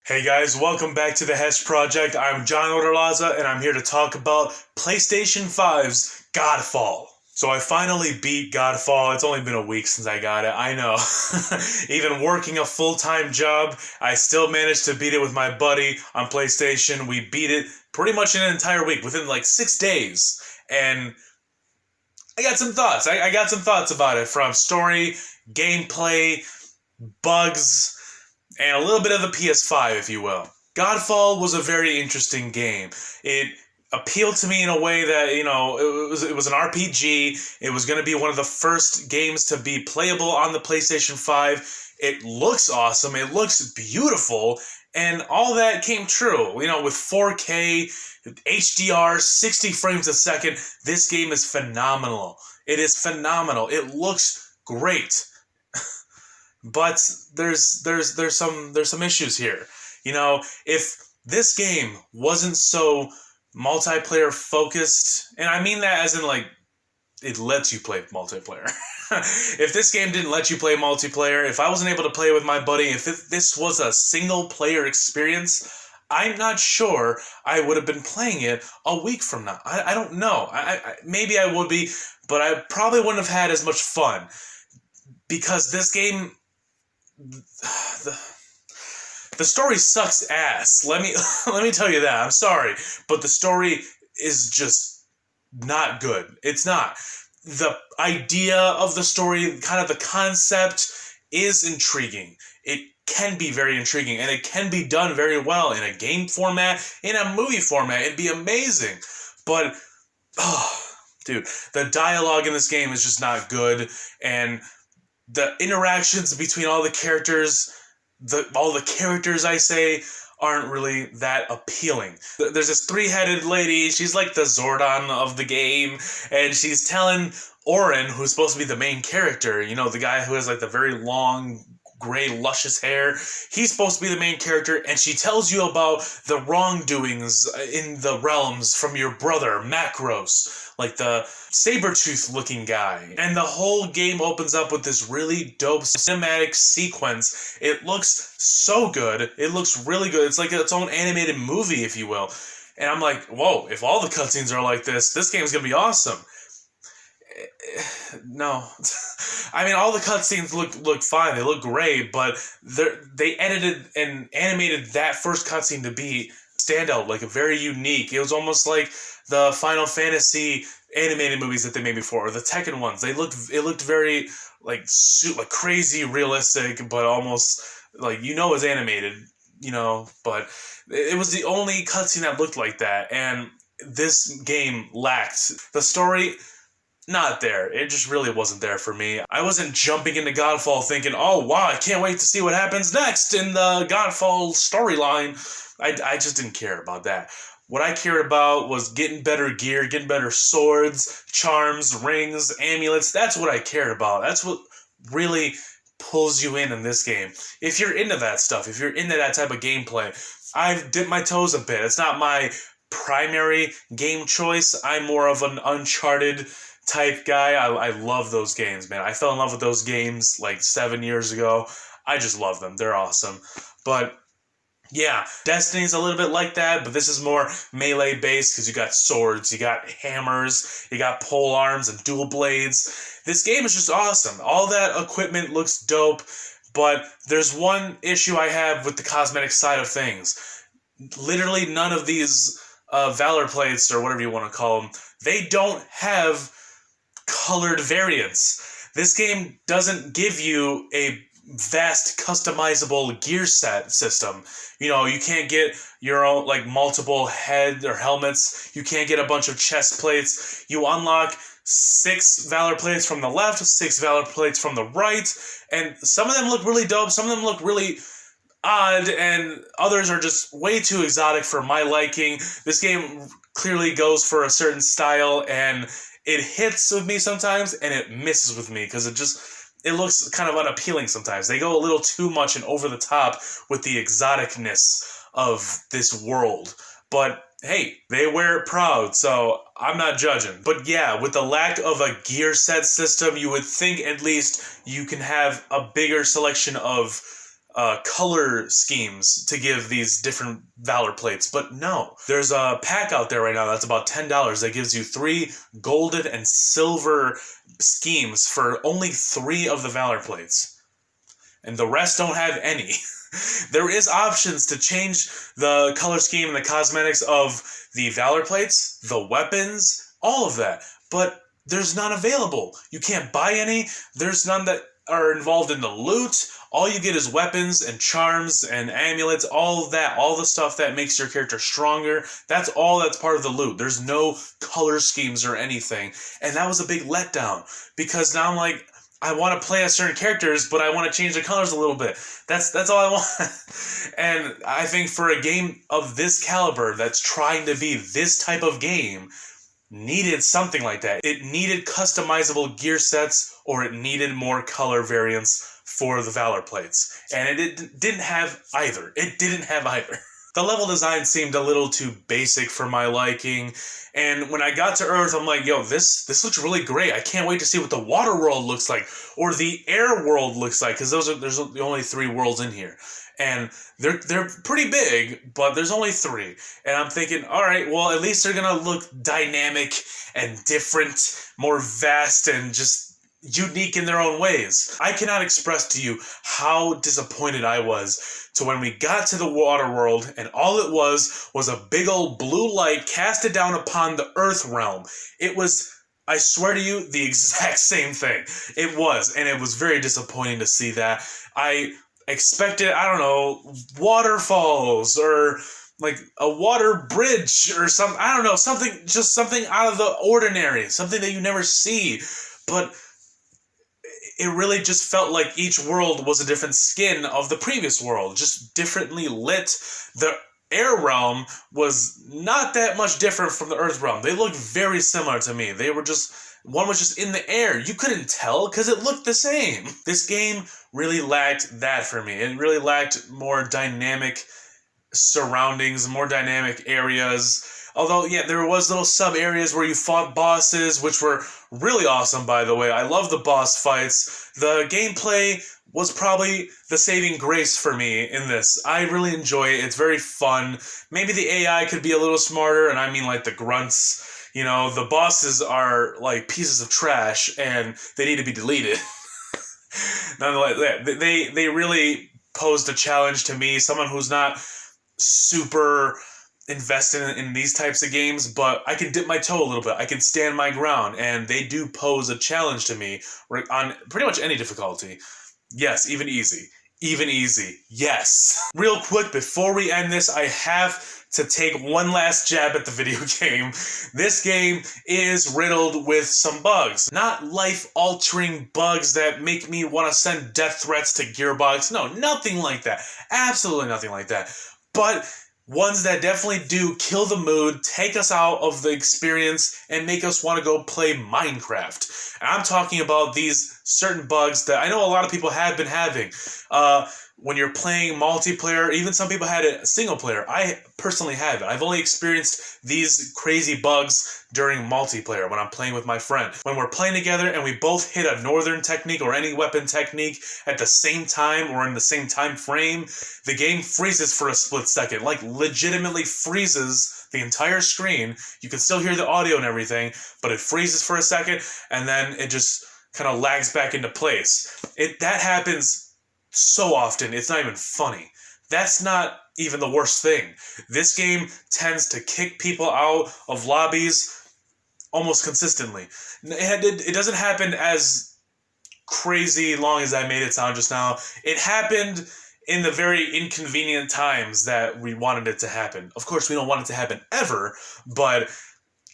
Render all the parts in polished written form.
Hey guys, welcome back to the HEZ Project. I'm John Oderlaza, and I'm here to talk about PlayStation 5's Godfall. So I finally beat Godfall. It's only been a week since I got it. I know. Even working a full-time job, I still managed to beat it with my buddy on PlayStation. We beat it pretty much in an entire week, within like 6 days. And I got some thoughts. I got some thoughts about it, from story, gameplay, bugs, and a little bit of the PS5, if you will. Godfall was a very interesting game. It appealed to me in a way that, it was an RPG. It was going to be one of the first games to be playable on the PlayStation 5. It looks awesome. It looks beautiful. And all that came true. With 4K, HDR, 60 frames a second, this game is phenomenal. It is phenomenal. It looks great. But there's some issues here. If this game wasn't so multiplayer focused, and I mean that as in like it lets you play multiplayer. If this game didn't let you play multiplayer, if I wasn't able to play with my buddy, if this was a single player experience, I'm not sure I would have been playing it a week from now. I don't know. Maybe I would be, but I probably wouldn't have had as much fun, because this game, the story sucks ass. Let me tell you that. I'm sorry, but the story is just not good. It's not. The idea of the story, kind of the concept, is intriguing. It can be very intriguing, and it can be done very well in a game format, in a movie format. It'd be amazing. But, dude, the dialogue in this game is just not good, and the interactions between all the characters, aren't really that appealing. There's this three-headed lady. She's like the Zordon of the game, and she's telling Oren, who's supposed to be the main character, the guy who has like the very long, gray, luscious hair. He's supposed to be the main character, and she tells you about the wrongdoings in the realms from your brother, Macros, like the saber-tooth looking guy. And the whole game opens up with this really dope cinematic sequence. It looks so good. It looks really good. It's like its own animated movie, if you will. And I'm like, whoa, if all the cutscenes are like this game's gonna be awesome. No. I mean, all the cutscenes look fine. They look great, but they edited and animated that first cutscene to be standout, like a very unique. It was almost like the Final Fantasy animated movies that they made before, or the Tekken ones. It looked very like crazy realistic, but almost like it's animated, But it was the only cutscene that looked like that, and this game lacked the story. Not there. It just really wasn't there for me. I wasn't jumping into Godfall thinking, oh wow, I can't wait to see what happens next in the Godfall storyline. I just didn't care about that. What I cared about was getting better gear, getting better swords, charms, rings, amulets. That's what I cared about. That's what really pulls you in this game. If you're into that stuff, if you're into that type of gameplay, I've dipped my toes a bit. It's not my primary game choice. I'm more of an Uncharted type guy. I love those games, man. I fell in love with those games like 7 years ago. I just love them. They're awesome. But yeah, Destiny's a little bit like that, but this is more melee based because you got swords, you got hammers, you got pole arms and dual blades. This game is just awesome. All that equipment looks dope, but there's one issue I have with the cosmetic side of things. Literally none of these Valor plates, or whatever you want to call them, they don't have colored variants. This game doesn't give you a vast customizable gear set system. You can't get your own like multiple head or helmets. You can't get a bunch of chest plates. You unlock 6 Valor plates from the left, 6 Valor plates from the right, and some of them look really dope, some of them look really odd, and others are just way too exotic for my liking. This game clearly goes for a certain style, and it hits with me sometimes, and it misses with me, because it looks kind of unappealing sometimes. They go a little too much and over the top with the exoticness of this world. But hey, they wear it proud, so I'm not judging. But yeah, with the lack of a gear set system, you would think at least you can have a bigger selection of color schemes to give these different Valor plates, but no. There's a pack out there right now that's about $10 that gives you 3 golden and silver schemes for only 3 of the Valor plates. And the rest don't have any. There is options to change the color scheme and the cosmetics of the Valor plates, the weapons, all of that, but there's none available. You can't buy any. There's none that are involved in the loot. All you get is weapons and charms and amulets, all of that, all the stuff that makes your character stronger. That's all that's part of the loot. There's no color schemes or anything. And that was a big letdown, because now I'm like, I want to play as certain characters, but I want to change the colors a little bit. That's all I want. And I think for a game of this caliber that's trying to be this type of game, needed something like that. It needed customizable gear sets, or it needed more color variants for the Valor plates. And it didn't have either. It didn't have either. The level design seemed a little too basic for my liking, and when I got to Earth, I'm like, yo, this looks really great. I can't wait to see what the water world looks like, or the air world looks like, because there's the only 3 worlds in here. And they're pretty big, but there's only 3. And I'm thinking, all right, well, at least they're gonna look dynamic and different, more vast, and just unique in their own ways. I cannot express to you how disappointed I was to when we got to the water world and all it was a big old blue light casted down upon the Earth realm. It was, I swear to you, the exact same thing. It was, and it was very disappointing to see that. I expected, I don't know, waterfalls or like a water bridge or something, I don't know, something out of the ordinary, something that you never see. But it really just felt like each world was a different skin of the previous world, just differently lit. The air realm was not that much different from the Earth realm. They looked very similar to me. One was just in the air. You couldn't tell because it looked the same. This game really lacked that for me. It really lacked more dynamic surroundings, more dynamic areas. Although, yeah, there was little sub-areas where you fought bosses, which were really awesome, by the way. I love the boss fights. The gameplay was probably the saving grace for me in this. I really enjoy it. It's very fun. Maybe the AI could be a little smarter, and I mean like the grunts. You know, the bosses are like pieces of trash, and they need to be deleted. Nonetheless, they really posed a challenge to me, someone who's not super invested in these types of games, but I can dip my toe a little bit. I can stand my ground, and they do pose a challenge to me on pretty much any difficulty. Yes, even easy. Even easy. Yes. Real quick, before we end this, I have to take one last jab at the video game. This game is riddled with some bugs. Not life-altering bugs that make me want to send death threats to Gearbox. No, nothing like that. Absolutely nothing like that. But ones that definitely do kill the mood, take us out of the experience, and make us want to go play Minecraft. And I'm talking about these certain bugs that I know a lot of people have been having. When you're playing multiplayer, even some people had it single player. I personally haven't. I've only experienced these crazy bugs during multiplayer when I'm playing with my friend. When we're playing together and we both hit a northern technique or any weapon technique at the same time or in the same time frame, the game freezes for a split second. Like, legitimately freezes the entire screen. You can still hear the audio and everything, but it freezes for a second and then it just kind of lags back into place. That happens so often, it's not even funny. That's not even the worst thing. This game tends to kick people out of lobbies almost consistently. It doesn't happen as crazy long as I made it sound just now. It happened in the very inconvenient times that we wanted it to happen. Of course, we don't want it to happen ever, but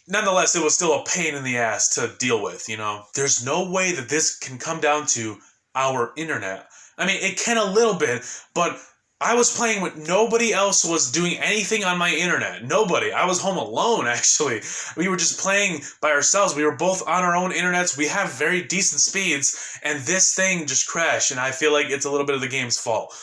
nonetheless, it was still a pain in the ass to deal with, you know? There's no way that this can come down to our internet. I mean, it can a little bit, but I was playing with nobody else was doing anything on my internet. Nobody. I was home alone, actually. We were just playing by ourselves. We were both on our own internets. We have very decent speeds, and this thing just crashed, and I feel like it's a little bit of the game's fault.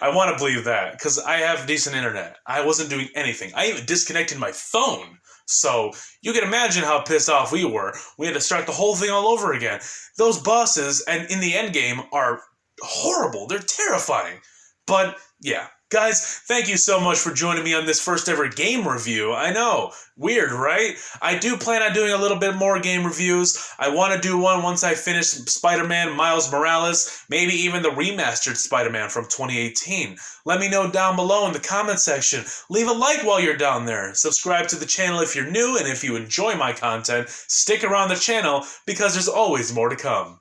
I want to believe that, because I have decent internet. I wasn't doing anything. I even disconnected my phone. So you can imagine how pissed off we were. We had to start the whole thing all over again. Those bosses, and in the end game, are horrible. They're terrifying. But, yeah. Guys, thank you so much for joining me on this first ever game review. I know, weird, right? I do plan on doing a little bit more game reviews. I want to do one once I finish Spider-Man Miles Morales, maybe even the remastered Spider-Man from 2018. Let me know down below in the comment section. Leave a like while you're down there. Subscribe to the channel if you're new, and if you enjoy my content, stick around the channel because there's always more to come.